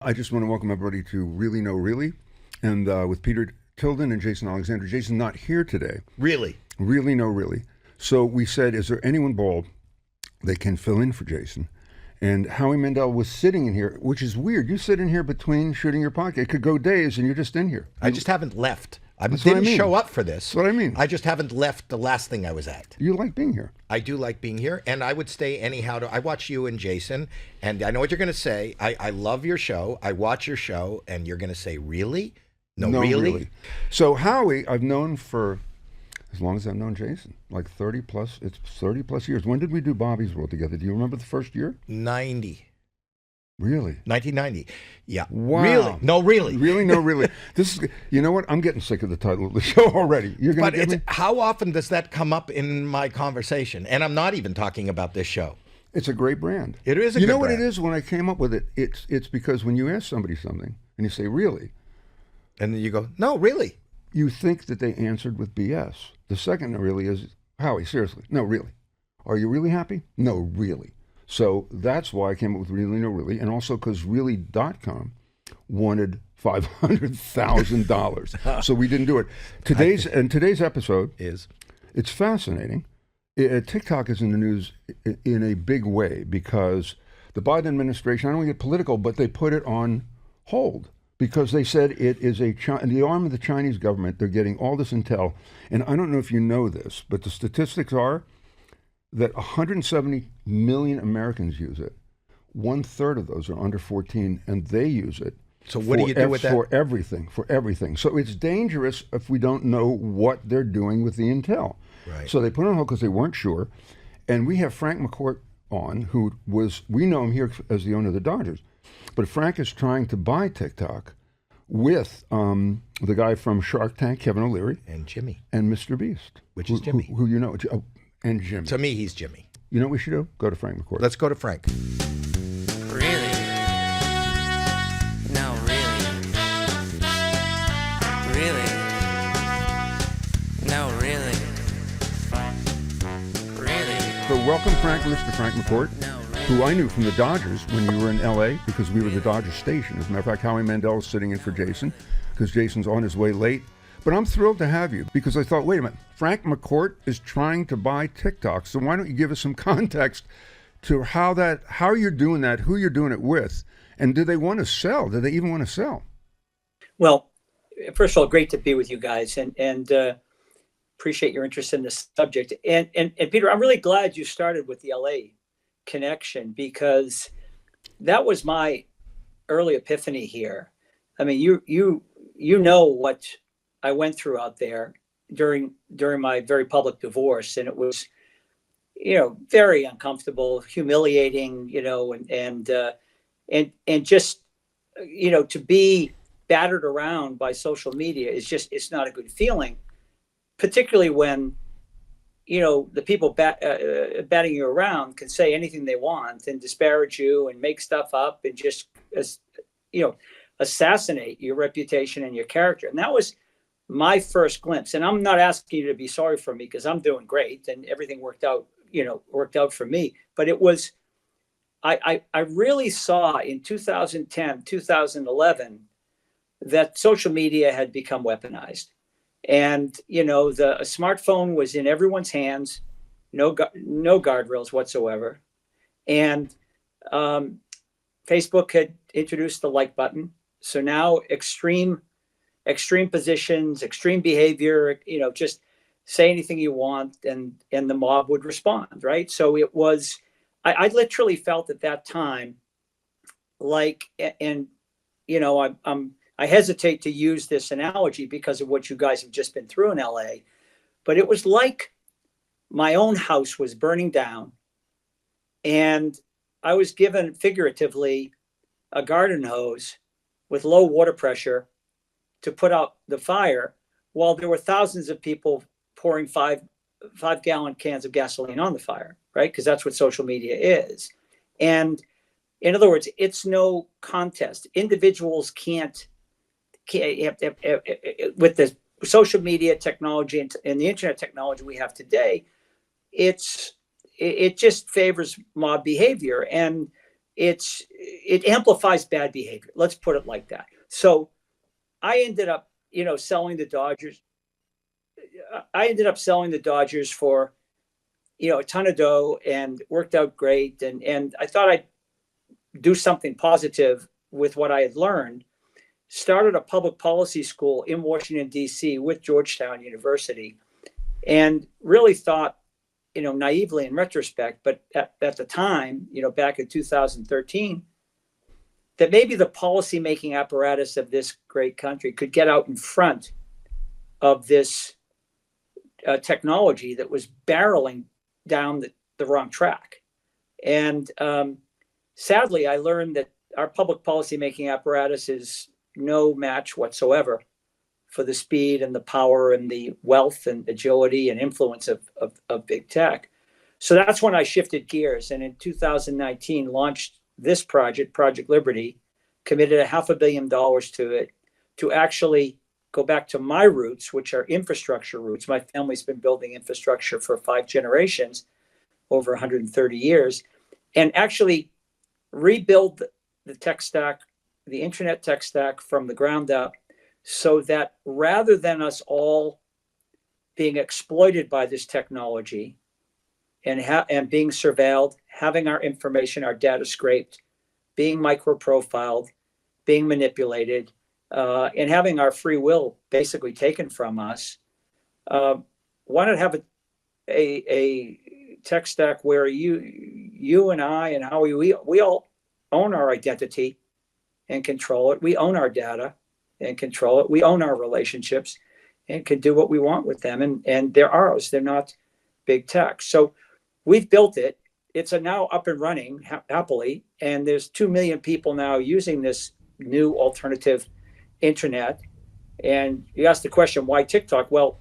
I just want to welcome everybody to Really No Really, and with Peter Tilden and Jason Alexander. Jason's not here today. Really? Really No Really. So we said, is there anyone bald that can fill in for Jason? And Howie Mandell was sitting in here, which is weird. You sit in here between shooting your podcast. It could go days, and you're just in here. I just haven't left. I That's what I didn't mean. show up for this. That's what I mean. I just haven't left the last thing I was at. You like being here. I do like being here, and I would stay anyhow. I watch you and Jason, and I know what you're going to say. I love your show. I watch your show, and you're going to say, really? No, really? So Howie, I've known for as long as I've known Jason, like 30 plus. It's 30 plus years. When did we do Bobby's World together? Do you remember the first year? 90. Really? 1990. Yeah. Wow. Really? No, really. Really? No, really. This is. You know what? I'm getting sick of the title of the show already. You're going to get me? How often does that come up in my conversation? And I'm not even talking about this show. It's a great brand. It is a You good know what brand. it is? When I came up with it, it's because when you ask somebody something and you say, really, And then you go, no, really? you think that they answered with BS. The second no really is, Howie, seriously, no, really. Are you really happy? No, really. So that's why I came up with Really No Really, and also because Really.com wanted $500,000. So we didn't do it. Today's episode it's fascinating. TikTok is in the news in a big way because the Biden administration, I don't want to get political, but they put it on hold because they said it is the arm of the Chinese government. They're getting all this intel. And I don't know if you know this, but the statistics are that 170 million Americans use it. 1/3 of those are under 14, and they use it. So what do you do with that? For everything. So it's dangerous if we don't know what they're doing with the intel. Right. So they put it on hold because they weren't sure. And we have Frank McCourt on, we know him here as the owner of the Dodgers. But Frank is trying to buy TikTok with the guy from Shark Tank, Kevin O'Leary. And Jimmy. And Mr. Beast. Which is Jimmy. Who you know. Oh, and Jimmy. To me, he's Jimmy. You know what we should do? Go to Frank McCourt. Let's go to Frank. Really? No, really? Really? No, really? Really? So welcome, Mr. Frank McCourt, who I knew from the Dodgers when you were in L.A. because we were the Dodger station. As a matter of fact, Howie Mandell is sitting in for Jason because Jason's on his way late. But I'm thrilled to have you because I thought, wait a minute, Frank McCourt is trying to buy TikTok. So why don't you give us some context to how you're doing that, who you're doing it with, and do they want to sell? Do they even want to sell? Well, first of all, great to be with you guys, and appreciate your interest in this subject. And Peter, I'm really glad you started with the LA connection because that was my early epiphany here. I mean, you know what I went through out there during my very public divorce, and it was, very uncomfortable, humiliating, and just, to be battered around by social media it's not a good feeling, particularly when, the people batting you around can say anything they want and disparage you and make stuff up and just, assassinate your reputation and your character. And that was my first glimpse. And I'm not asking you to be sorry for me because I'm doing great and everything worked out for me. But it was, I really saw in 2010, 2011, that social media had become weaponized. And, the smartphone was in everyone's hands, no guardrails whatsoever. And Facebook had introduced the like button. So now extreme positions, extreme behavior, just say anything you want and the mob would respond, right? So it was, I literally felt at that time like, and, I hesitate to use this analogy because of what you guys have just been through in LA, but it was like my own house was burning down and I was given figuratively a garden hose with low water pressure to put out the fire while there were thousands of people pouring five-gallon cans of gasoline on the fire, right? Because that's what social media is. And in other words, it's no contest. Individuals can't with the social media technology and the internet technology we have today, it just favors mob behavior. And it amplifies bad behavior. Let's put it like that. So I ended up, selling the Dodgers. I ended up selling the Dodgers for, a ton of dough, and worked out great. And I thought I'd do something positive with what I had learned. Started a public policy school in Washington, D.C. with Georgetown University, and really thought, naively in retrospect, but at the time, back in 2013, that maybe the policymaking apparatus of this great country could get out in front of this technology that was barreling down the wrong track. And sadly, I learned that our public policymaking apparatus is no match whatsoever for the speed and the power and the wealth and agility and influence of big tech. So that's when I shifted gears, and in 2019 launched this project, Project Liberty, committed $500 million to it, to actually go back to my roots, which are infrastructure roots. My family's been building infrastructure for 5 generations, over 130 years, and actually rebuild the tech stack, the internet tech stack from the ground up, so that rather than us all being exploited by this technology and being surveilled, having our information, our data scraped, being micro-profiled, being manipulated, and having our free will basically taken from us, why not have a tech stack where you and I and Howie, we all own our identity and control it. We own our data and control it. We own our relationships and can do what we want with them. And they're ours. They're not big tech. So we've built it. It's now up and running happily. And there's 2 million people now using this new alternative internet. And you asked the question, why TikTok? Well,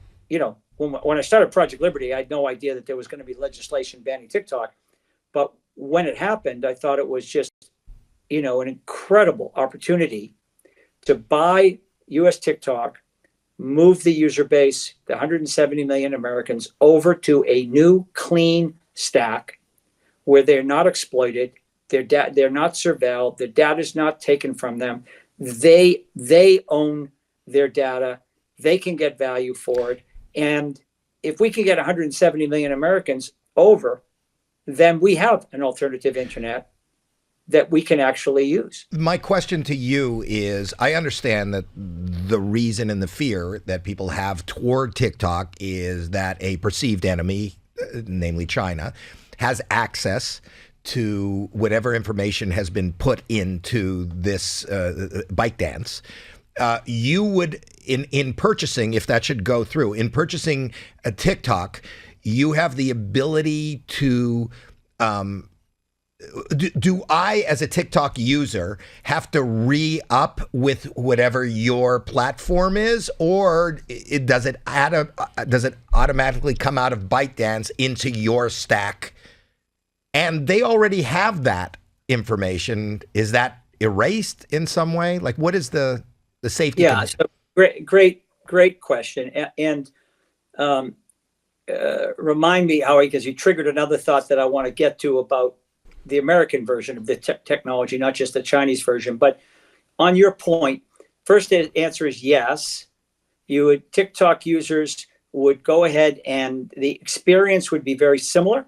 when I started Project Liberty, I had no idea that there was going to be legislation banning TikTok. But when it happened, I thought it was just, an incredible opportunity to buy US TikTok, move the user base, the 170 million Americans, over to a new clean stack where they're not exploited, they're not surveilled, their data is not taken from them. They own their data, they can get value for it. And if we can get 170 million Americans over, then we have an alternative internet that we can actually use. My question to you is, I understand that the reason and the fear that people have toward TikTok is that a perceived enemy, namely China, has access to whatever information has been put into this ByteDance. You would, in purchasing, if that should go through, in purchasing a TikTok, you have the ability to do I, as a TikTok user, have to re-up with whatever your platform is, or does it automatically come out of ByteDance into your stack? And they already have that information. Is that erased in some way? Like, what is the safety? Yeah, so great question. And remind me, Howie, because you triggered another thought that I want to get to about the American version of the technology, not just the Chinese version. But on your point, first answer is yes. TikTok users would go ahead and the experience would be very similar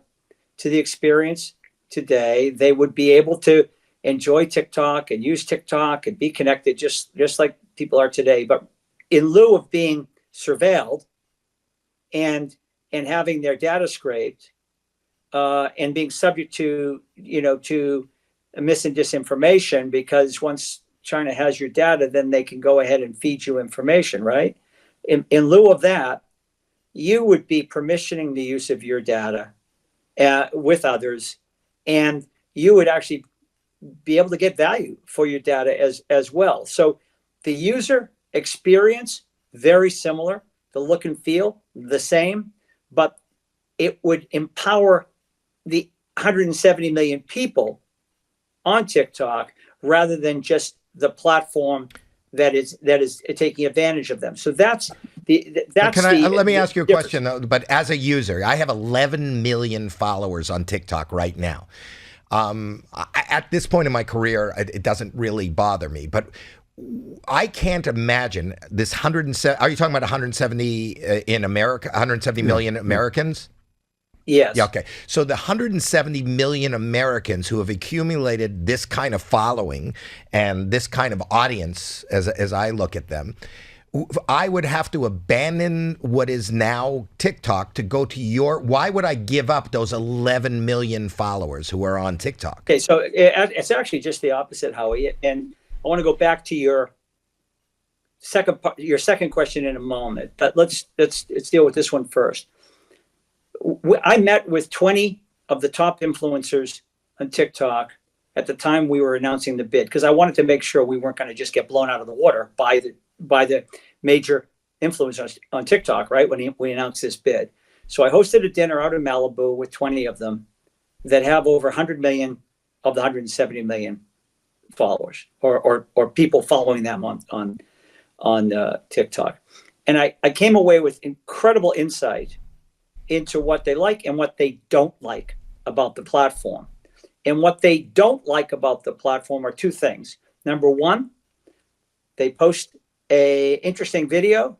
to the experience today. They would be able to enjoy TikTok and use TikTok and be connected just like people are today. But in lieu of being surveilled and having their data scraped, and being subject to mis and disinformation, because once China has your data, then they can go ahead and feed you information, right? In lieu of that, you would be permissioning the use of your data with others, and you would actually be able to get value for your data as well. So the user experience, very similar, the look and feel, the same, but it would empower the 170 million people on TikTok rather than just the platform that is taking advantage of them. So let me ask you a question though. But as a user, I have 11 million followers on TikTok right now. At this point in my career, it doesn't really bother me, but I can't imagine this 107. Are you talking about 170 in America? 170 million Americans? Yes. Yeah, okay. So the 170 million Americans who have accumulated this kind of following and this kind of audience, as I look at them, I would have to abandon what is now TikTok to go to your. Why would I give up those 11 million followers who are on TikTok? Okay, so it's actually just the opposite, Howie. And I want to go back to your second question in a moment, but let's deal with this one first. I met with 20 of the top influencers on TikTok at the time we were announcing the bid, because I wanted to make sure we weren't going to just get blown out of the water by the major influencers on TikTok, right, when we announced this bid. So I hosted a dinner out in Malibu with 20 of them that have over 100 million of the 170 million followers or people following them on TikTok. And I came away with incredible insight into what they like and what they don't like about the platform. And what they don't like about the platform are two things. Number one, they post a interesting video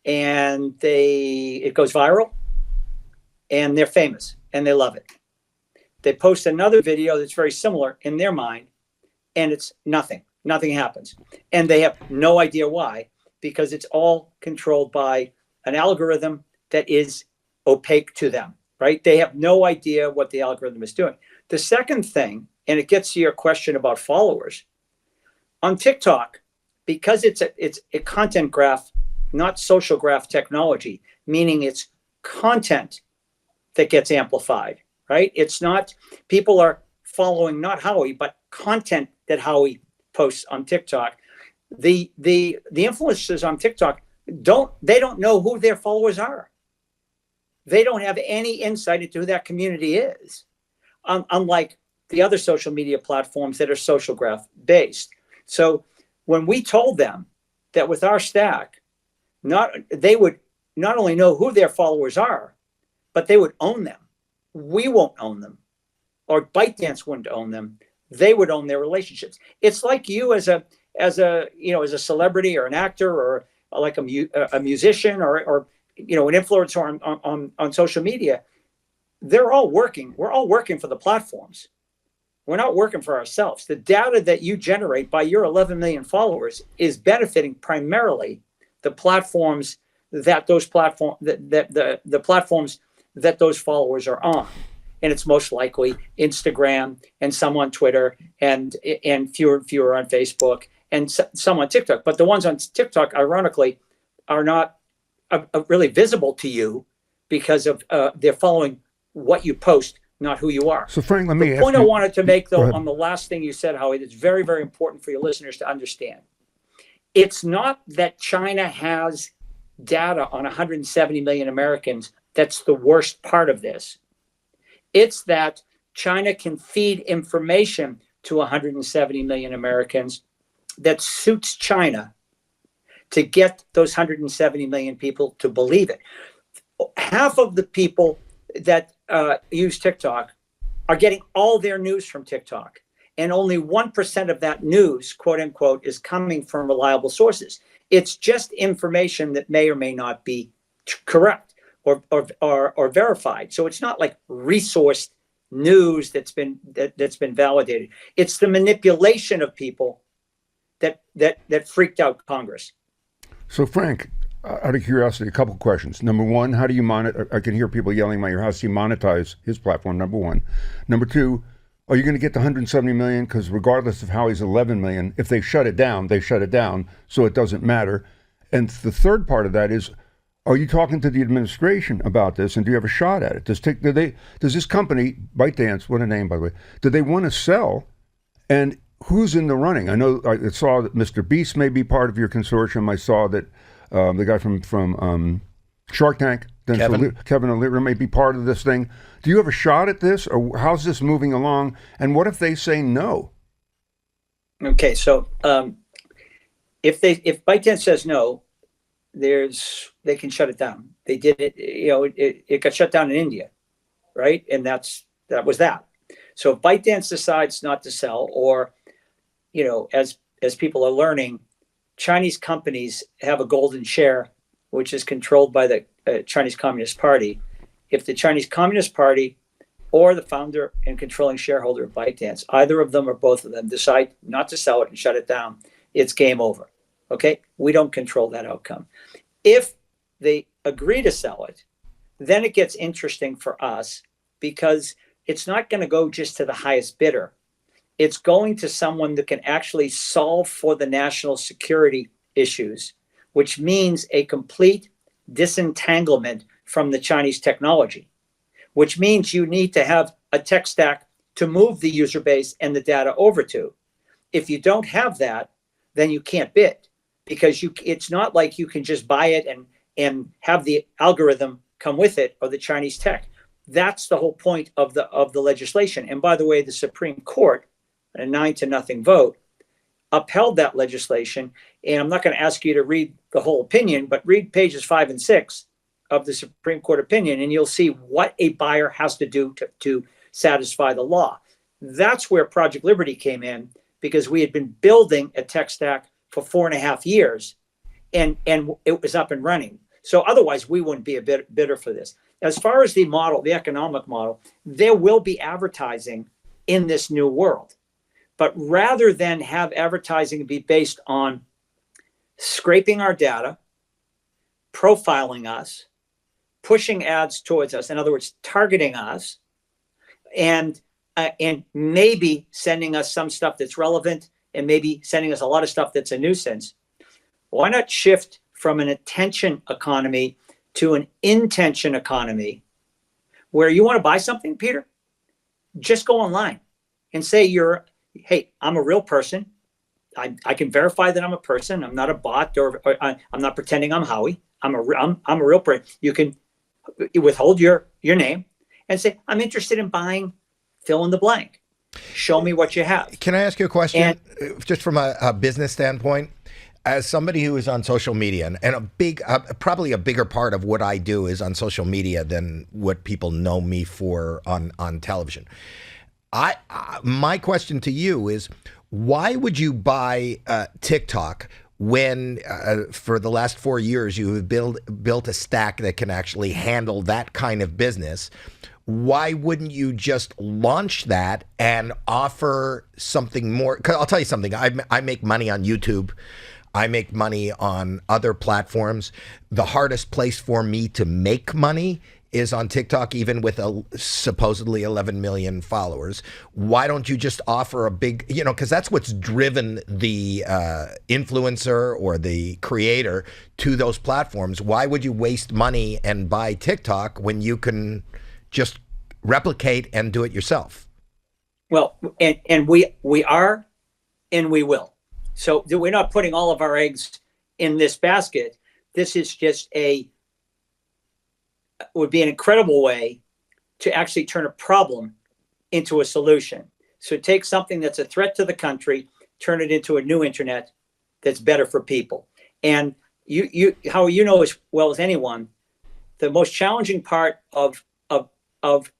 and it goes viral and they're famous and they love it. They post another video that's very similar in their mind and it's nothing happens. And they have no idea why, because it's all controlled by an algorithm that is opaque to them, right? They have no idea what the algorithm is doing. The second thing, and it gets to your question about followers, on TikTok, because it's a content graph, not social graph technology, meaning it's content that gets amplified, right? It's not, people are following not Howie, but content that Howie posts on TikTok. The influencers on TikTok don't know who their followers are. They don't have any insight into who that community is, unlike the other social media platforms that are social graph based. So when we told them that with our stack, they would not only know who their followers are, but they would own them. We won't own them, or ByteDance wouldn't own them. They would own their relationships. It's like you as a celebrity or an actor or like a musician or an influencer on social media. They're all working. We're all working for the platforms. We're not working for ourselves. The data that you generate by your 11 million followers is benefiting primarily the platforms that those platforms that those followers are on. And it's most likely Instagram and some on Twitter and fewer and fewer on Facebook and some on TikTok. But the ones on TikTok, ironically, are not really visible to you because of they're following what you post, not who you are. So Frank, let me ask you. The point I wanted to make, though, on the last thing you said, Howie, that's very, very important for your listeners to understand. It's not that China has data on 170 million Americans. That's the worst part of this. It's that China can feed information to 170 million Americans that suits China to get those 170 million people to believe it. Half of the people that use TikTok are getting all their news from TikTok. And only 1% of that news, quote unquote, is coming from reliable sources. It's just information that may or may not be correct or verified. So it's not like resourced news that's been validated. It's the manipulation of people that freaked out Congress. So Frank, out of curiosity, a couple of questions. Number one, how do you monitor? I can hear people yelling at your house. He monetize his platform. Number one. Number two, are you going to get the 170 million? Because regardless of how he's 11 million, if they shut it down, they shut it down. So it doesn't matter. And the third part of that is, are you talking to the administration about this? And do you have a shot at it? Does this company, ByteDance, what a name, by the way, do they want to sell? And who's in the running? I know I saw that Mr. Beast may be part of your consortium. I saw that the guy from Shark Tank, Kevin O'Leary, may be part of this thing. Do you have a shot at this, or how's this moving along? And what if they say no? Okay, so if ByteDance says no, they can shut it down. They did it. It got shut down in India, right? And that was that. So if ByteDance decides not to sell, or, as people are learning, Chinese companies have a golden share, which is controlled by the Chinese Communist Party. If the Chinese Communist Party or the founder and controlling shareholder of ByteDance, either of them or both of them, decide not to sell it and shut it down, it's game over. Okay? We don't control that outcome. If they agree to sell it, then it gets interesting for us, because it's not going to go just to the highest bidder. It's going to someone that can actually solve for the national security issues, which means a complete disentanglement from the Chinese technology, which means you need to have a tech stack to move the user base and the data over to. If you don't have that, then you can't bid, because it's not like you can just buy it and have the algorithm come with it, or the Chinese tech. That's the whole point of the legislation. And by the way, the Supreme Court, a 9-0 vote, upheld that legislation. And I'm not going to ask you to read the whole opinion, but read pages 5 and 6 of the Supreme Court opinion, and you'll see what a buyer has to do to satisfy the law. That's where Project Liberty came in, because we had been building a tech stack for 4.5 years, and it was up and running. So otherwise, we wouldn't be a bidder for this. As far as the model, the economic model, there will be advertising in this new world. But rather than have advertising be based on scraping our data, profiling us, pushing ads towards us, in other words, targeting us, and maybe sending us some stuff that's relevant, and maybe sending us a lot of stuff that's a nuisance, why not shift from an attention economy to an intention economy, where you want to buy something, Peter? Just go online and say hey, I'm a real person. I can verify that I'm a person. I'm not a bot, or I'm not pretending I'm Howie. I'm a real person. You can withhold your name and say, I'm interested in buying fill in the blank. Show me what you have. Can I ask you a question, just from a business standpoint? As somebody who is on social media, and probably a bigger part of what I do is on social media than what people know me for on television. My question to you is, why would you buy TikTok when for the last 4 years you have built a stack that can actually handle that kind of business? Why wouldn't you just launch that and offer something more? 'Cause I'll tell you something. I make money on YouTube. I make money on other platforms. The hardest place for me to make money is on TikTok, even with supposedly 11 million followers. Why don't you just offer a big, because that's what's driven the influencer or the creator to those platforms. Why would you waste money and buy TikTok when you can just replicate and do it yourself? Well, and we are, and we will. So we're not putting all of our eggs in this basket. This is just would be an incredible way to actually turn a problem into a solution. So take something that's a threat to the country, turn it into a new internet that's better for people. And how you know as well as anyone, the most challenging part of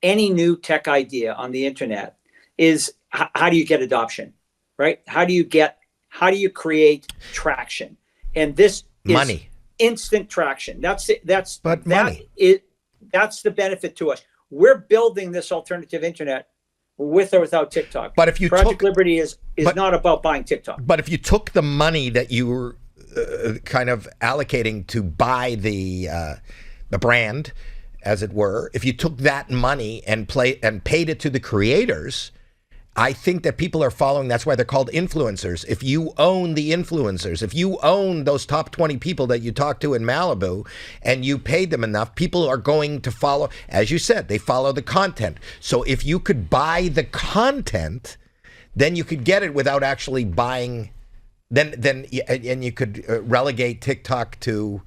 any new tech idea on the internet is how do you get adoption, right? How do you create traction? And this money. Is instant traction. That's it. That's money. That's the benefit to us. We're building this alternative internet with or without TikTok. But if you Project Liberty is not about buying TikTok. But if you took the money that you were kind of allocating to buy the brand, as it were, if you took that money and paid it to the creators, I think that people are following. That's why they're called influencers. If you own the influencers, if you own those top 20 people that you talk to in Malibu and you paid them enough, people are going to follow. As you said, they follow the content. So if you could buy the content, then you could get it without actually buying. And you could relegate TikTok to,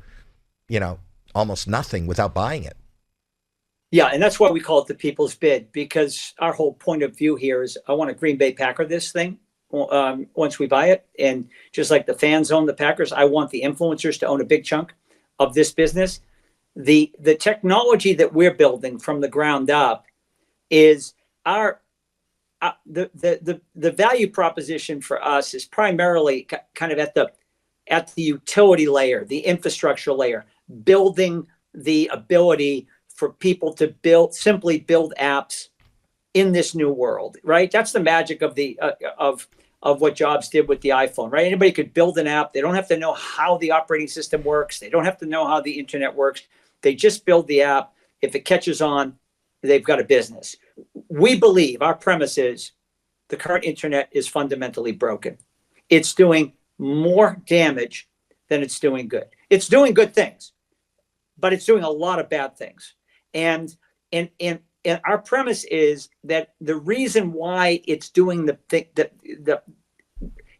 almost nothing without buying it. Yeah, and that's why we call it the people's bid, because our whole point of view here is I want to Green Bay Packer this thing once we buy it. And just like the fans own the Packers, I want the influencers to own a big chunk of this business. The technology that we're building from the ground up is the value proposition for us is primarily kind of at the utility layer, the infrastructure layer, building the ability for people to simply build apps in this new world, right? That's the magic of the of what Jobs did with the iPhone, right? Anybody could build an app. They don't have to know how the operating system works. They don't have to know how the internet works. They just build the app. If it catches on, they've got a business. We believe, our premise is, the current internet is fundamentally broken. It's doing more damage than it's doing good. It's doing good things, but it's doing a lot of bad things. And our premise is that the reason why it's doing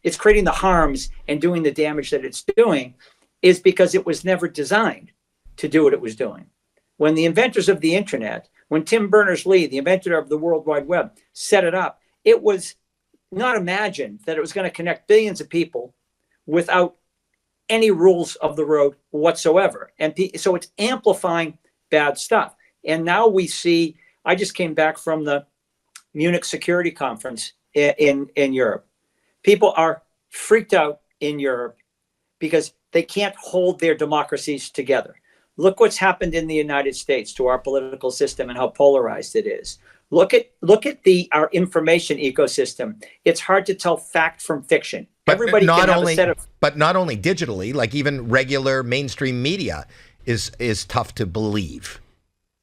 it's creating the harms and doing the damage that it's doing is because it was never designed to do what it was doing. When the inventors of the internet, when Tim Berners-Lee, the inventor of the World Wide Web, set it up, it was not imagined that it was going to connect billions of people without any rules of the road whatsoever. And so it's amplifying bad stuff. And now we see, I just came back from the Munich Security Conference in Europe. People are freaked out in Europe because they can't hold their democracies together. Look what's happened in the United States to our political system and how polarized it is. Look at our information ecosystem. It's hard to tell fact from fiction. Everybody can have a set of, but not only digitally, like even regular mainstream media is tough to believe.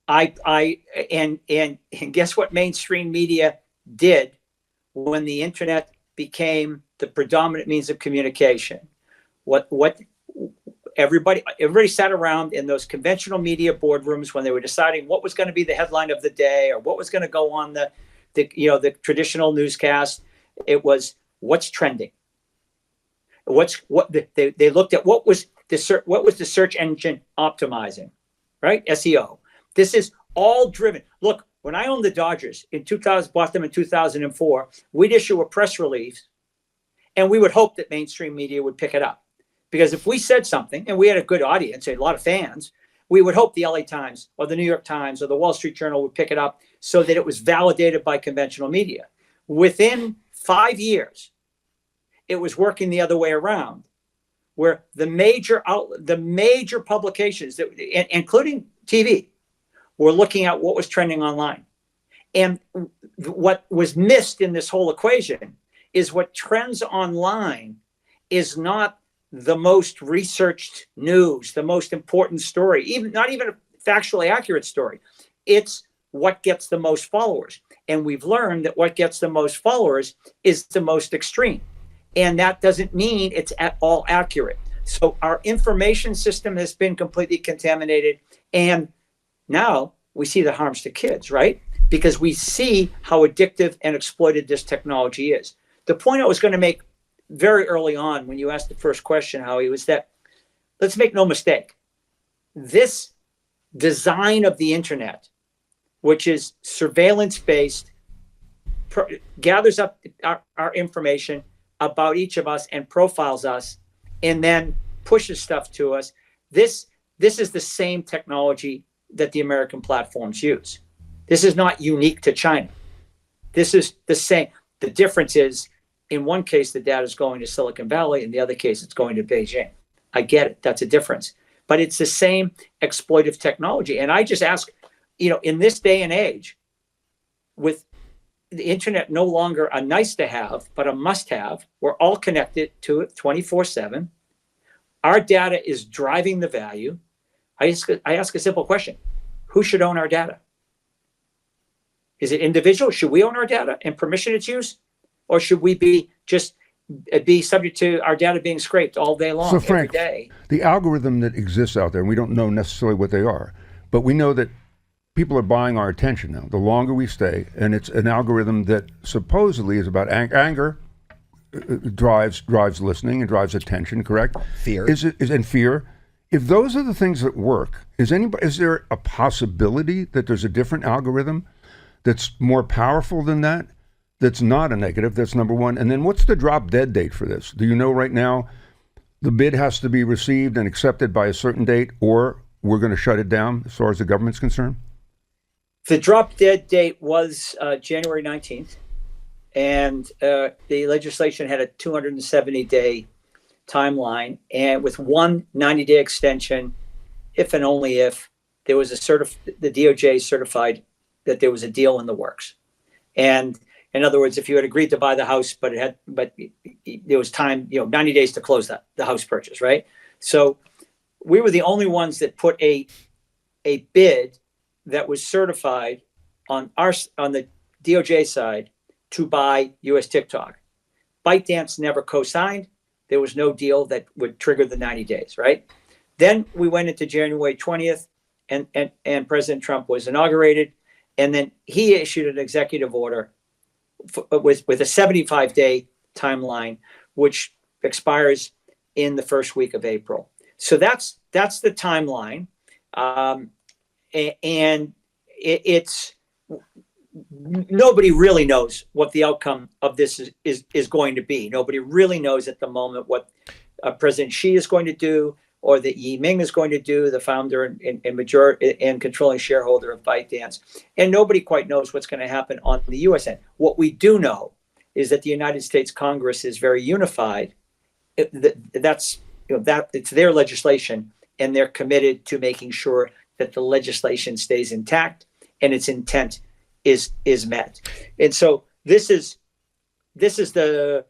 And guess what mainstream media did when the internet became the predominant means of communication? What everybody sat around in those conventional media boardrooms when they were deciding what was going to be the headline of the day or what was going to go on the traditional newscast. It was what's trending. They looked at what was the search engine optimizing, right? SEO. This is all driven. Look, when I owned the Dodgers bought them in 2004, we'd issue a press release and we would hope that mainstream media would pick it up. Because if we said something and we had a good audience, a lot of fans, we would hope the LA Times or the New York Times or the Wall Street Journal would pick it up so that it was validated by conventional media. Within 5 years, it was working the other way around, where the major publications, including TV, were looking at what was trending online. And what was missed in this whole equation is what trends online is not the most researched news, the most important story, not even a factually accurate story. It's what gets the most followers. And we've learned that what gets the most followers is the most extreme. And that doesn't mean it's at all accurate. So our information system has been completely contaminated. And now we see the harms to kids, right? Because we see how addictive and exploited this technology is. The point I was going to make very early on when you asked the first question, Howie, was that, let's make no mistake, this design of the internet, which is surveillance-based, gathers up our information about each of us and profiles us and then pushes stuff to us. This is the same technology that the American platforms use. This is not unique to China. This is the same. The difference is, in one case, the data is going to Silicon Valley. In the other case, it's going to Beijing. I get it. That's a difference. But it's the same exploitive technology. And I just ask, in this day and age, with the internet no longer a nice to have, but a must have, we're all connected to it 24/7. Our data is driving the value. I ask a simple question. Who should own our data? Is it individual? Should we own our data and permission its use? Or should we be subject to our data being scraped all day long, so Frank, every day? The algorithm that exists out there, and we don't know necessarily what they are, but we know that people are buying our attention now, the longer we stay, and it's an algorithm that supposedly is about anger, drives listening and drives attention, correct? Fear. And fear. If those are the things that work, is there a possibility that there's a different algorithm that's more powerful than that? That's not a negative, that's number one. And then what's the drop dead date for this? Do you know right now the bid has to be received and accepted by a certain date, or we're going to shut it down as far as the government's concerned? The drop dead date was January 19th. and the legislation had a 270-day timeline, and with one 90-day extension, if and only if there was the DOJ certified that there was a deal in the works. And in other words, if you had agreed to buy the house, but there was time, 90 days to close the house purchase, right? So we were the only ones that put a bid that was certified on the DOJ side to buy US TikTok. ByteDance never co-signed. There was no deal that would trigger the 90 days, right? Then we went into January 20th, and President Trump was inaugurated, and then he issued an executive order with a 75-day timeline, which expires in the first week of April. So that's the timeline, and it's nobody really knows what the outcome of this is going to be. Nobody really knows at the moment what President Xi is going to do, or that Yiming is going to do, the founder and majority and controlling shareholder of ByteDance. And nobody quite knows what's going to happen on the U.S. end. What we do know is that the United States Congress is very unified. That's it's their legislation, and they're committed to making sure that the legislation stays intact and its intent is met. And so this is the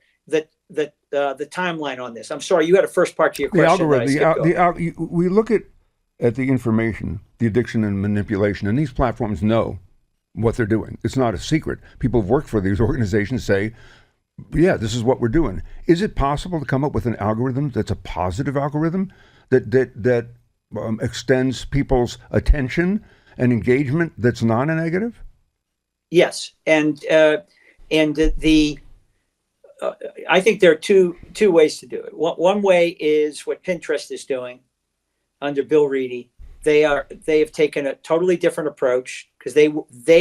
timeline on this. I'm sorry, you had a first part to your question. We look at the information, the addiction and manipulation, and these platforms know what they're doing. It's not a secret. People who've worked for these organizations say, yeah, this is what we're doing. Is it possible to come up with an algorithm that's a positive algorithm that extends people's attention and engagement that's not a negative? Yes, and I think there are two ways to do it. One way is what Pinterest is doing under Bill Reedy. They have taken a totally different approach because they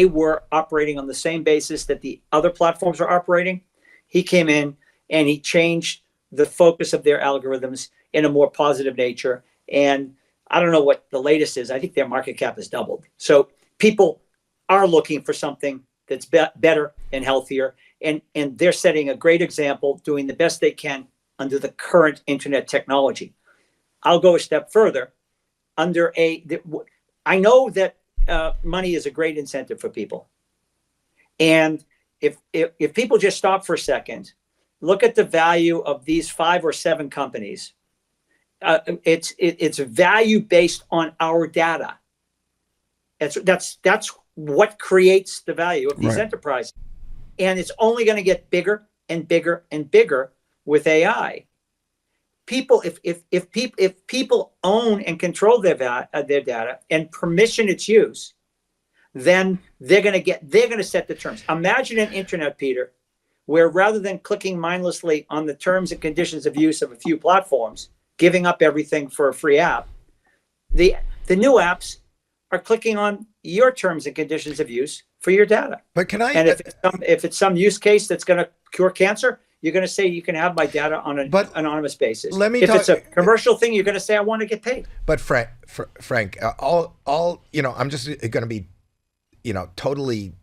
were operating on the same basis that the other platforms are operating. He came in and he changed the focus of their algorithms in a more positive nature. And I don't know what the latest is. I think their market cap has doubled. So people are looking for something that's better and healthier. And they're setting a great example, doing the best they can under the current internet technology. I'll go a step further. I know that money is a great incentive for people. And if people just stop for a second, look at the value of these 5 or 7 companies. It's value based on our data. That's what creates the value of these enterprises. And it's only going to get bigger and bigger and bigger with AI. People, if people own and control their data and permission its use, then they're going to set the terms. Imagine an internet, Peter, where rather than clicking mindlessly on the terms and conditions of use of a few platforms, giving up everything for a free app, the new apps are clicking on your terms and conditions of use for your data. But can I? And if it's some use case that's going to cure cancer, you're going to say you can have my data on an anonymous basis. If it's a commercial thing, you're going to say I want to get paid. But Frank, I'm just going to be, totally.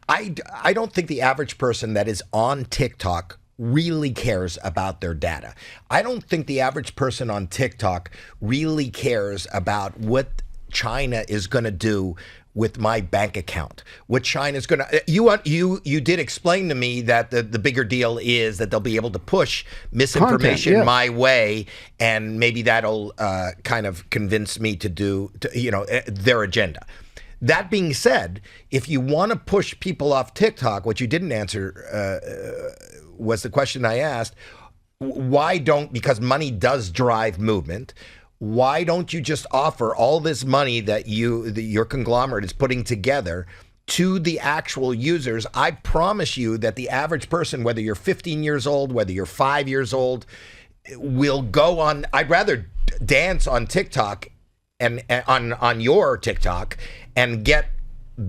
I don't think the average person that is on TikTok really cares about their data. I don't think the average person on TikTok really cares about what China is going to do with my bank account. What China is going to, you did explain to me that the bigger deal is that they'll be able to push misinformation my way, and maybe that'll kind of convince me to do their agenda. That being said, if you want to push people off TikTok, what you didn't answer was the question I asked. Because money does drive movement. Why don't you just offer all this money that your conglomerate is putting together to the actual users? I promise you that the average person, whether you're 15 years old, whether you're 5 years old, will go on. I'd rather dance on TikTok and on your TikTok and get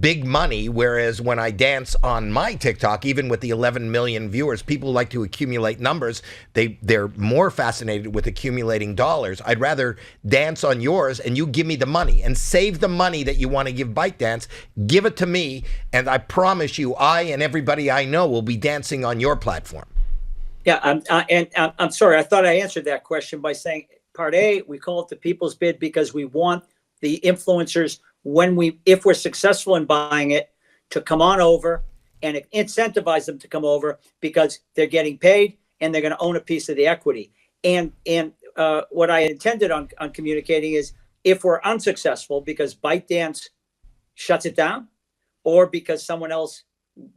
big money, whereas when I dance on my TikTok, even with the 11 million viewers, people like to accumulate numbers. They're more fascinated with accumulating dollars. I'd rather dance on yours and you give me the money and save the money that you want to give ByteDance. Give it to me, and I promise you, I and everybody I know will be dancing on your platform. Yeah, I'm sorry. I thought I answered that question by saying part A, we call it the people's bid because we want the influencers, if we're successful in buying it, to come on over and incentivize them to come over because they're getting paid and they're going to own a piece of the equity. And what I intended on communicating is if we're unsuccessful because ByteDance shuts it down or because someone else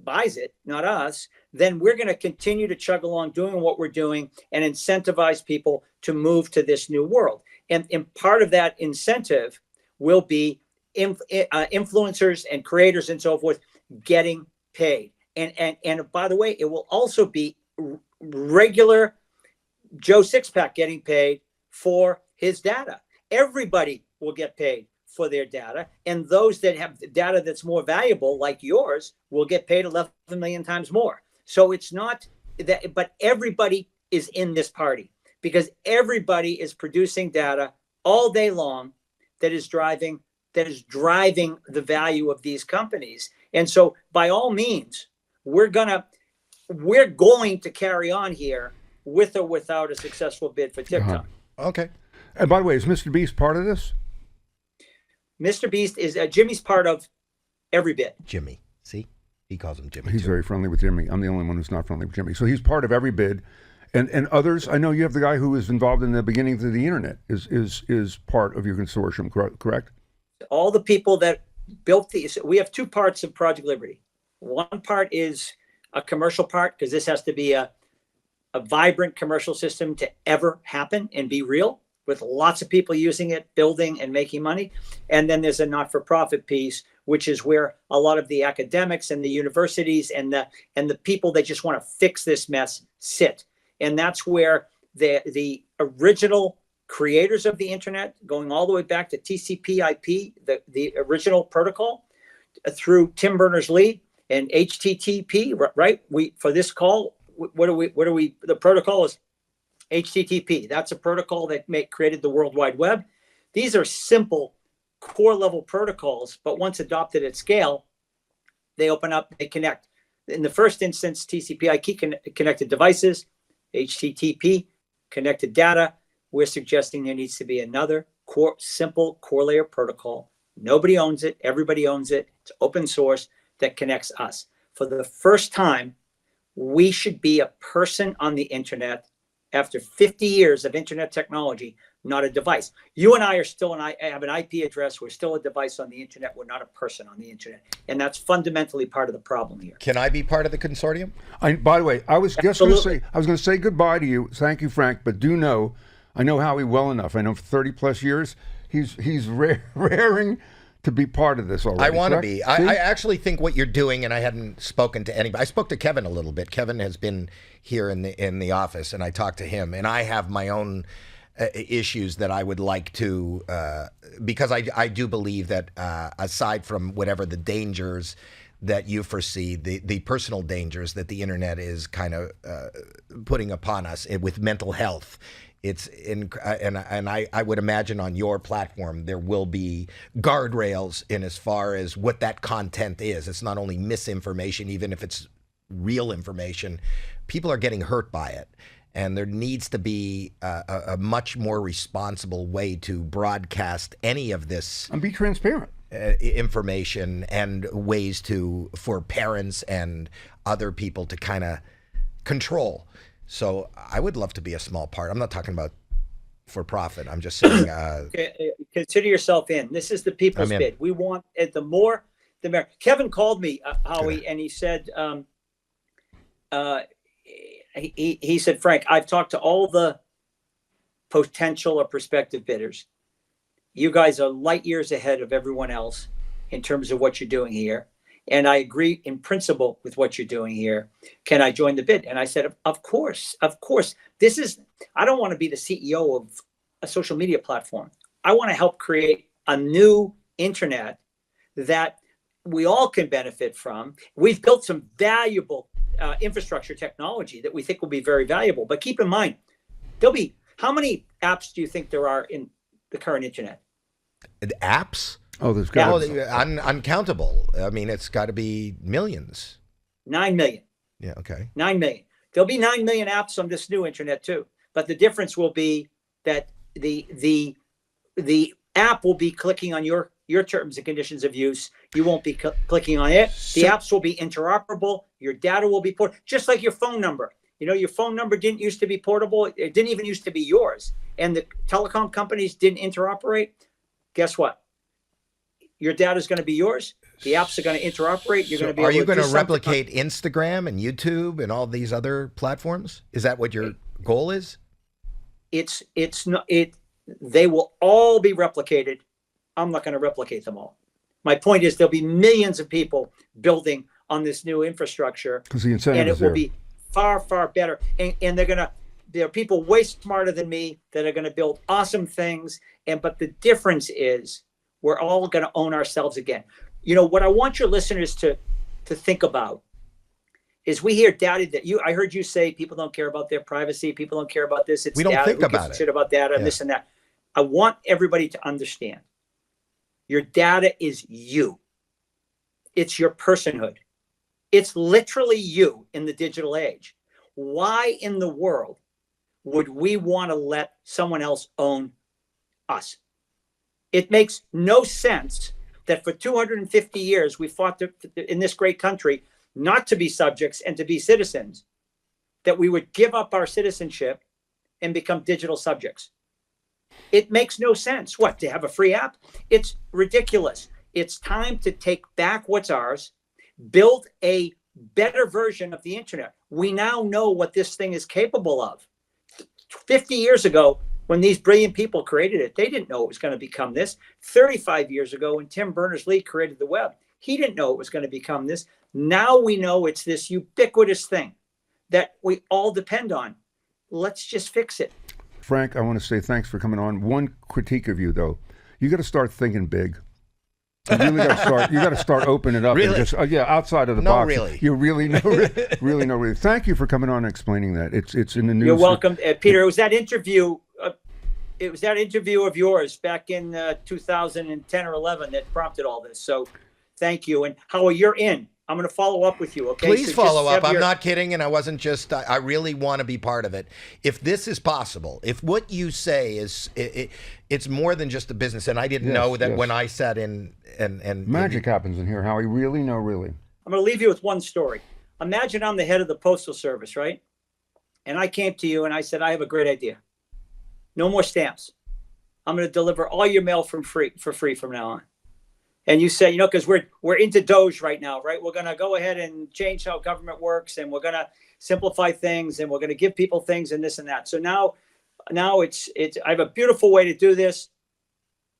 buys it, not us, then we're going to continue to chug along doing what we're doing and incentivize people to move to this new world. And part of that incentive will be influencers and creators and so forth getting paid. And by the way, it will also be regular Joe Sixpack getting paid for his data. Everybody will get paid for their data, and those that have data that's more valuable, like yours, will get paid 11 million times more. So it's not that, but everybody is in this party because everybody is producing data all day long that is driving the value of these companies. And so by all means, we're going to carry on here with or without a successful bid for TikTok. Okay. And by the way, is Mr. Beast part of this? Mr. Beast is Jimmy's part of every bid. Jimmy. See? He calls him Jimmy. He's very friendly with Jimmy. I'm the only one who's not friendly with Jimmy. So he's part of every bid. And others, I know you have the guy who was involved in the beginnings of the internet is part of your consortium, correct? All the people that built these, we have two parts of Project Liberty. One part is a commercial part, because this has to be a vibrant commercial system to ever happen and be real, with lots of people using it, building and making money. And then there's a not-for-profit piece, which is where a lot of the academics and the universities and the people that just want to fix this mess sit. And that's where the original creators of the internet, going all the way back to TCP/IP, the original protocol, through Tim Berners-Lee and HTTP, right? For this call, the protocol is HTTP. That's a protocol that created the World Wide Web. These are simple core level protocols, but once adopted at scale, they open up, they connect. In the first instance, TCP/IP connected devices, HTTP connected data. We're suggesting there needs to be another simple core layer protocol. Nobody owns it. Everybody owns it. It's open source that connects us. For the first time, we should be a person on the internet after 50 years of internet technology, not a device. You and I have an IP address. We're still a device on the internet. We're not a person on the internet. And that's fundamentally part of the problem here. Can I be part of the consortium? By the way, I was just going to say goodbye to you. Thank you, Frank. But do know, I know Howie well enough. I know for 30 plus years, he's raring to be part of this already. I want to be. I actually think what you're doing, and I hadn't spoken to anybody. I spoke to Kevin a little bit. Kevin has been here in the office, and I talked to him. And I have my own issues that I would like to, because I do believe that aside from whatever the dangers that you foresee, the personal dangers that the internet is kind of putting upon us with mental health, and I would imagine on your platform there will be guardrails in as far as what that content is. It's not only misinformation, even if it's real information. People are getting hurt by it, and there needs to be a much more responsible way to broadcast any of this and be transparent information, and ways for parents and other people to kind of control. So I would love to be a small part. I'm not talking about for profit. I'm just saying. Consider yourself in. This is the people's bid. We want the more, the merrier. Kevin called me, Howie, and he said, he said, Frank, I've talked to all the potential or prospective bidders. You guys are light years ahead of everyone else in terms of what you're doing here. And I agree in principle with what you're doing here. Can I join the bid? And I said, of course, of course. I don't want to be the CEO of a social media platform. I want to help create a new internet that we all can benefit from. We've built some valuable infrastructure technology that we think will be very valuable. But keep in mind, how many apps do you think there are in the current internet? Apps? Oh, there's got to be. Uncountable. I mean, it's got to be millions. 9 million. Yeah, okay. 9 million. There'll be 9 million apps on this new internet too. But the difference will be that the app will be clicking on your terms and conditions of use. You won't be clicking on it. The apps will be interoperable. Your data will be portable, just like your phone number. You know, your phone number didn't used to be portable. It didn't even used to be yours. And the telecom companies didn't interoperate. Guess what? Your data is going to be yours. The apps are going to interoperate. You're going to be. Are you going to replicate Instagram and YouTube and all these other platforms? Is that what your goal is? It's not. They will all be replicated. I'm not going to replicate them all. My point is there'll be millions of people building on this new infrastructure, because the incentive and it is will there. be far, far better. And there are people way smarter than me that are going to build awesome things. But the difference is we're all going to own ourselves again. You know, what I want your listeners to think about is we hear data that I heard you say people don't care about their privacy. People don't care about this. We don't data. think Who about gives a it. shit about data and this and that. I want everybody to understand your data is you. It's your personhood. It's literally you in the digital age. Why in the world would we want to let someone else own us? It makes no sense that for 250 years we fought in this great country not to be subjects and to be citizens, that we would give up our citizenship and become digital subjects. It makes no sense. What, to have a free app? It's ridiculous. It's time to take back what's ours, build a better version of the internet. We now know what this thing is capable of. 50 years ago, when these brilliant people created it, they didn't know it was going to become this. 35 years ago, when Tim Berners-Lee created the web, he didn't know it was going to become this. Now we know it's this ubiquitous thing that we all depend on. Let's just fix it. Frank, I want to say thanks for coming on. One critique of you, though. You got to start thinking big. You really got to start. You got to start opening it up. Really? And just, outside of the No, box. really. You really know. Really. Thank you for coming on and explaining that. It's in the news. You're welcome, Peter. It was that interview. It was that interview of yours back in 2010 or 11 that prompted all this. So, thank you. And Howie, you're in. I'm going to follow up with you. Okay. Please so follow up. I'm not kidding, and I wasn't just. I really want to be part of it. If this is possible, if what you say is, it's more than just a business, and I didn't know that when I sat in and magic happens in here, Howie. Really. I'm going to leave you with one story. Imagine I'm the head of the Postal Service, right? And I came to you and I said, I have a great idea. No more stamps. I'm going to deliver all your mail for free from now on. And you say, because we're into Doge right now, right? We're going to go ahead and change how government works, and we're going to simplify things, and we're going to give people things and this and that. So now it's I have a beautiful way to do this.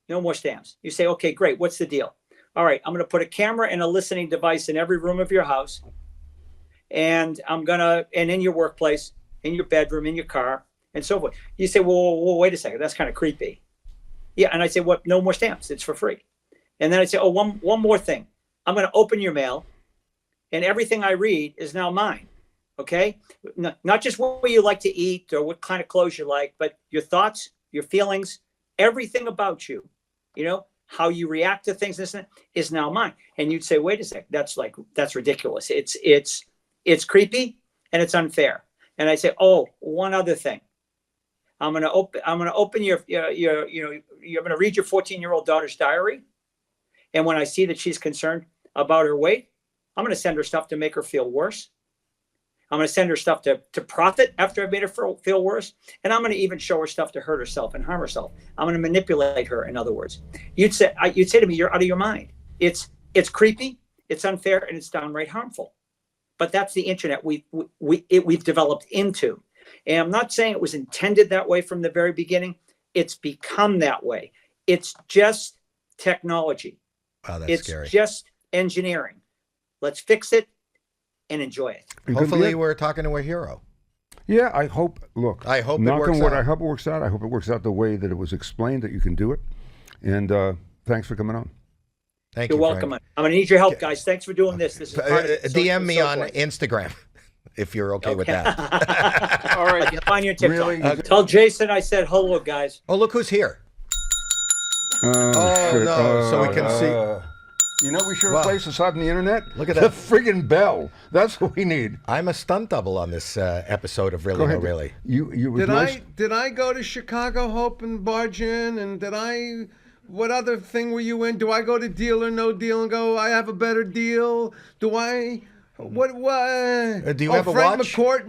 No more stamps. You say, okay, great. What's the deal? All right, I'm going to put a camera and a listening device in every room of your house, and in your workplace, in your bedroom, in your car, and so forth. You say, well, wait a second. That's kind of creepy. Yeah, and I say, what? No more stamps. It's for free. And then I say, one more thing. I'm going to open your mail, and everything I read is now mine. Okay? Not just what you like to eat or what kind of clothes you like, but your thoughts, your feelings, everything about you, how you react to things, this is now mine. And you'd say, wait a sec, that's ridiculous. It's creepy and it's unfair. And I say, one other thing. I'm going to open you're going to read your 14-year-old daughter's diary. And when I see that she's concerned about her weight, I'm going to send her stuff to make her feel worse. I'm going to send her stuff to profit after I've made her feel worse. And I'm going to even show her stuff to hurt herself and harm herself. I'm going to manipulate her, in other words. You'd say to me, you're out of your mind. It's creepy, it's unfair, and it's downright harmful. But that's the internet we've developed into. And I'm not saying it was intended that way from the very beginning. It's become that way. It's just technology. Wow, that's scary. It's just engineering. Let's fix it and enjoy it. Hopefully we're talking to a hero. Yeah, I hope. Look, I hope it knock works on wood, out. I hope it works out. I hope it works out the way that it was explained, that you can do it. And thanks for coming on. Thank You're you. welcome. Frank. I'm going to need your help, guys. Thanks for doing this. This is part of it. So- DM me so on forth. Instagram if you're okay with that. All right. Find your TikTok. Really? Tell Jason I said hello, guys. Oh, look who's here. Oh, shit. no, so we can see. You know, we should Wow. replace this on the internet. Look at the that. friggin' bell. That's what we need. I'm a stunt double on this episode of Really Go No ahead. Really. You was Did nice. I go to Chicago Hope and barge in? And what other thing were you in? Do I go to Deal or No Deal and go, I have a better deal? Do I? What? Do you have a Frank watch?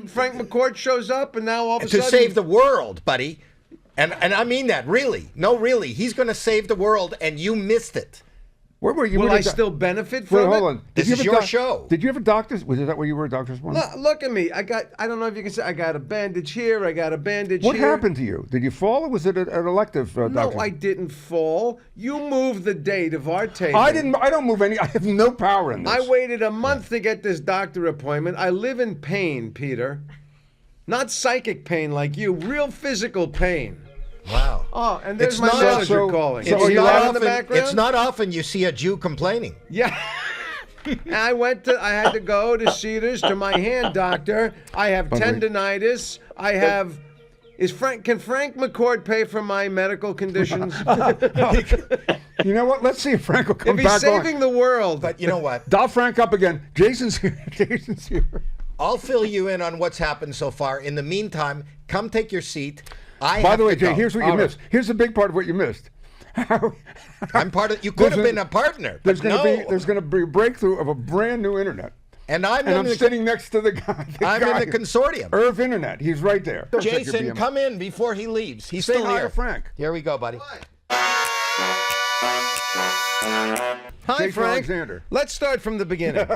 Frank McCourt shows up, and now all of a To sudden save the world, buddy. And I mean that, really. No, really. He's going to save the world, and you missed it. Where were you? will Where I did still benefit Wait, from hold it? on. This you is have a your show. Did you have a doctor's? Was that where you were a doctor's one? Look at me. I don't know if you can say. I got a bandage here. I got a bandage What here. happened to you? Did you fall, or was it an elective No, doctor? I didn't fall. You moved the date of our taping. I didn't. I don't move any. I have no power in this. I waited a month to get this doctor appointment. I live in pain, Peter. Not psychic pain like you, real physical pain. Wow. Oh, and there's It's my not- manager so- calling. so Is are he you loud out in the background? It's not often you see a Jew complaining. Yeah. I had to go to Cedars to my hand doctor. I have tendonitis. I have. Can Frank McCourt pay for my medical conditions? You know what? Let's see if Frank will come If he's back saving on. the world. But you know what? Dial Frank up again. Jason's here. Jason's here. I'll fill you in on what's happened so far. In the meantime, come take your seat. I By have the way, to Jay, go. here's what you All right. missed. Here's the big part of what you missed. I'm part of. You could have There's been a partner. There's but going to no. be a breakthrough of a brand new internet, And I'm and in I'm the, sitting next to the guy. I'm in the consortium. Irv Internet. He's right there. Don't check your Jason, BM. come in before he leaves. He's Say still hi here. to Frank. Here we go, buddy. Hi, Jason Frank. Alexander. Let's start from the beginning.